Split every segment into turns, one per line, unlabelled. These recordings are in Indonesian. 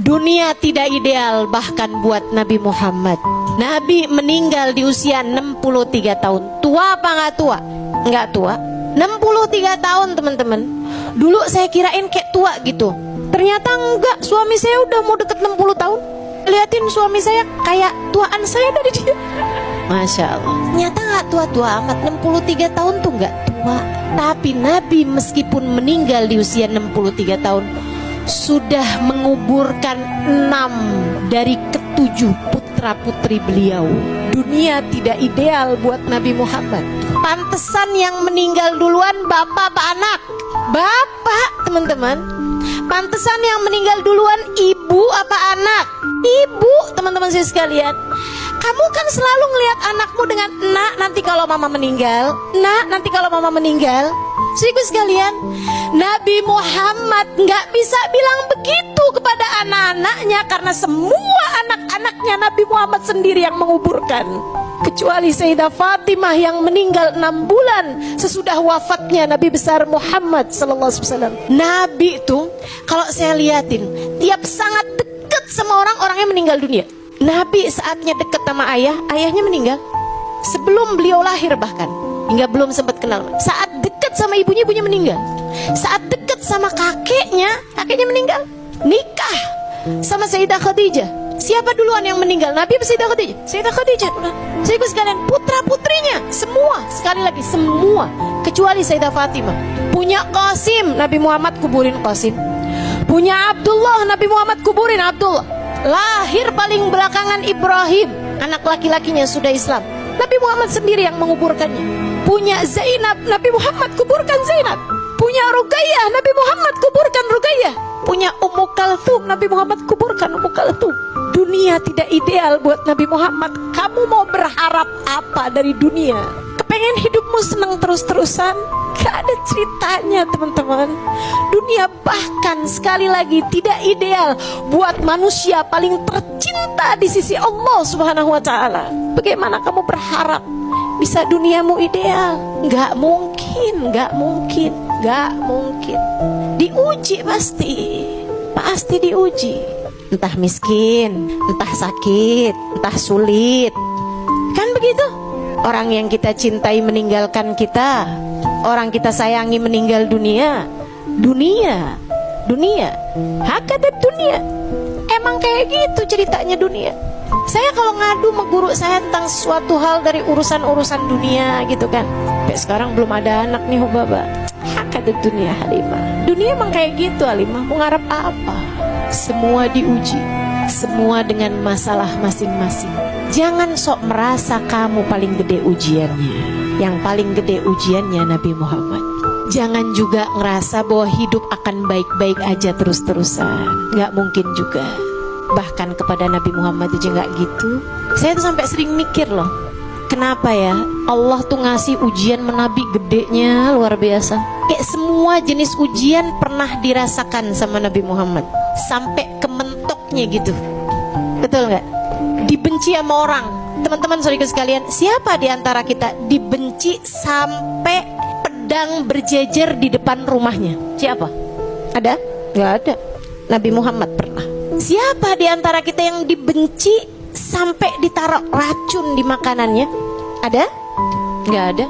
Dunia tidak ideal bahkan buat Nabi Muhammad. Nabi meninggal di usia 63 tahun. Tua apa nggak tua? Nggak tua. 63 tahun teman-teman. Dulu saya kirain kayak tua gitu. Ternyata enggak, suami saya udah mau deket 60 tahun. Liatin suami saya kayak tuaan saya dari dia. Masya Allah. Ternyata nggak tua-tua amat. 63 tahun tuh nggak tua. Tapi Nabi meskipun meninggal di usia 63 tahun, sudah menguburkan 6 dari ke-7 putra putri beliau. Dunia tidak ideal buat Nabi Muhammad. Pantesan yang meninggal duluan bapak apa anak? Bapak, teman-teman. Pantesan yang meninggal duluan ibu apa anak? Ibu, teman-teman saya sekalian. Kamu kan selalu ngelihat anakmu dengan nak nanti kalau mama meninggal, nak nanti kalau mama meninggal. Saudaraku sekalian, Nabi Muhammad nggak bisa bilang begitu kepada anak-anaknya karena semua anak-anaknya Nabi Muhammad sendiri yang menguburkan. Kecuali Sayyidah Fatimah yang meninggal 6 bulan sesudah wafatnya Nabi besar Muhammad SAW. Nabi itu kalau saya liatin tiap sangat dekat sama orangnya meninggal dunia. Nabi saatnya dekat sama ayahnya meninggal sebelum beliau lahir, bahkan hingga belum sempat kenal. Saat dekat sama ibunya meninggal. Saat dekat sama kakeknya meninggal. Nikah sama Sayyidah Khadijah, siapa duluan yang meninggal? Nabi atau Sayyidah Khadijah? Sayyidah Khadijah. Saya ikut sekalian, putra putrinya semua, sekali lagi semua, kecuali Sayyidah Fatimah. Punya Qasim, Nabi Muhammad kuburin Qasim. Punya Abdullah, Nabi Muhammad kuburin Abdullah. Lahir paling belakangan Ibrahim, anak laki-lakinya sudah Islam. Nabi Muhammad sendiri yang menguburkannya. Punya Zainab, Nabi Muhammad kuburkan Zainab. Punya Ruqayyah, Nabi Muhammad kuburkan Ruqayyah. Punya Ummu Kalthum, Nabi Muhammad kuburkan Ummu Kalthum. Dunia tidak ideal buat Nabi Muhammad. Kamu mau berharap apa dari dunia? Kepengen hidupmu senang terus-terusan? Gak ada ceritanya, teman-teman. Dunia bahkan sekali lagi tidak ideal buat manusia paling tercinta di sisi Allah Subhanahu wa ta'ala. Bagaimana kamu berharap bisa duniamu ideal? Gak mungkin, gak mungkin, gak mungkin. Diuji pasti diuji. Entah miskin, entah sakit, entah sulit. Kan begitu? Orang yang kita cintai meninggalkan kita, orang kita sayangi meninggal dunia. Dunia Hakadat dunia. Emang kayak gitu ceritanya dunia. Saya kalau ngadu sama guru saya tentang suatu hal dari urusan-urusan dunia gitu kan, sampai sekarang belum ada anak nih Hubaba. Hakadat dunia Halimah. Dunia emang kayak gitu Halimah. Mau ngarep apa? Semua diuji, semua dengan masalah masing-masing. Jangan sok merasa kamu paling gede ujiannya. Yang paling gede ujiannya Nabi Muhammad. Jangan juga ngerasa bahwa hidup akan baik-baik aja terus-terusan. Gak mungkin juga. Bahkan kepada Nabi Muhammad aja gak gitu. Saya tuh sampai sering mikir loh, kenapa ya Allah tuh ngasih ujian menabi gedenya luar biasa. Kayak semua jenis ujian pernah dirasakan sama Nabi Muhammad, sampai ke mentoknya gitu. Betul gak? Dibenci sama orang. Teman-teman saudara sekalian, siapa di antara kita dibenci sampai pedang berjejer di depan rumahnya? Siapa? Ada? Gak ada. Nabi Muhammad pernah. Siapa di antara kita yang dibenci sampai ditaruh racun di makanannya? Ada? Gak ada.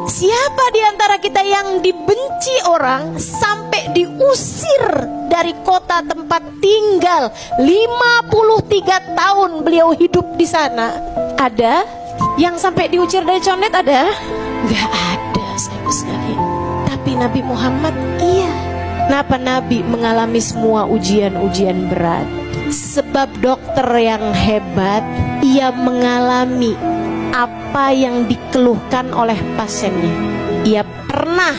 Siapa di antara kita yang dibenci orang sampai diusir dari kota tempat tinggal? 53 tahun beliau hidup di sana. Ada? Yang sampai diucir dari condet ada? Gak ada, saya sekalian. Tapi Nabi Muhammad iya. Kenapa Nabi mengalami semua ujian-ujian berat? Sebab dokter yang hebat, ia mengalami apa yang dikeluhkan oleh pasiennya. Ia pernah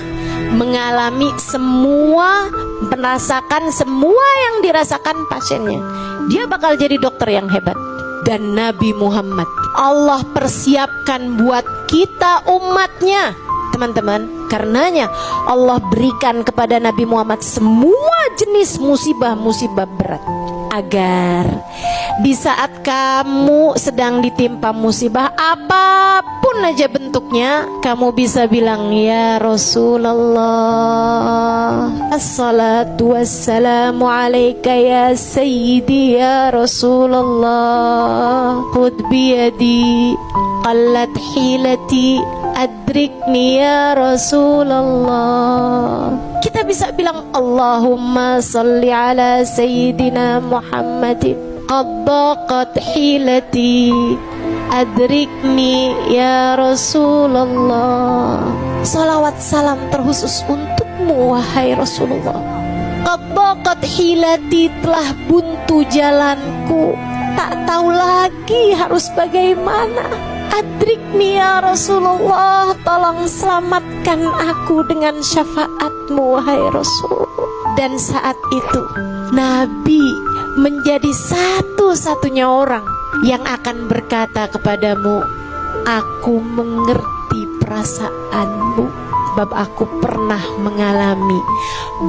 mengalami semua, merasakan semua yang dirasakan pasiennya. Dia bakal jadi dokter yang hebat. Dan Nabi Muhammad Allah persiapkan buat kita umatnya, teman-teman. Karenanya Allah berikan kepada Nabi Muhammad semua jenis musibah-musibah berat agar di saat kamu sedang ditimpa musibah apapun aja bentuknya, kamu bisa bilang, ya Rasulullah, assalatu wassalamu alaika ya sayyidi ya Rasulullah, khudh biyadi qallat hilati adrikni ya Rasulullah. Kita bisa bilang, Allahumma salli ala sayyidina Muhammadin qad daqat hilati adrikni ya Rasulullah. Salawat salam terkhusus untukmu wahai Rasulullah. Qad daqat hilati, telah buntu jalanku, tak tahu lagi harus bagaimana. Adrikni ya Rasulullah, tolong selamatkan aku dengan syafaatmu wahai Rasul. Dan saat itu Nabi menjadi satu-satunya orang yang akan berkata kepadamu, aku mengerti perasaanmu, sebab aku pernah mengalami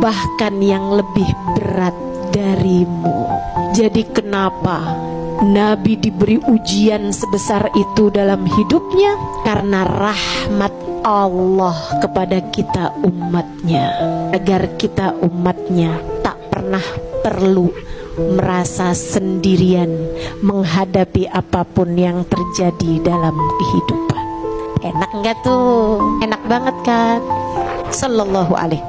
bahkan yang lebih berat darimu. Jadi kenapa Nabi diberi ujian sebesar itu dalam hidupnya? Karena rahmat Allah kepada kita umatnya, agar kita umatnya tak pernah perlu merasa sendirian menghadapi apapun yang terjadi dalam kehidupan. Enak nggak tuh? Enak banget kan? Sallallahu alaihi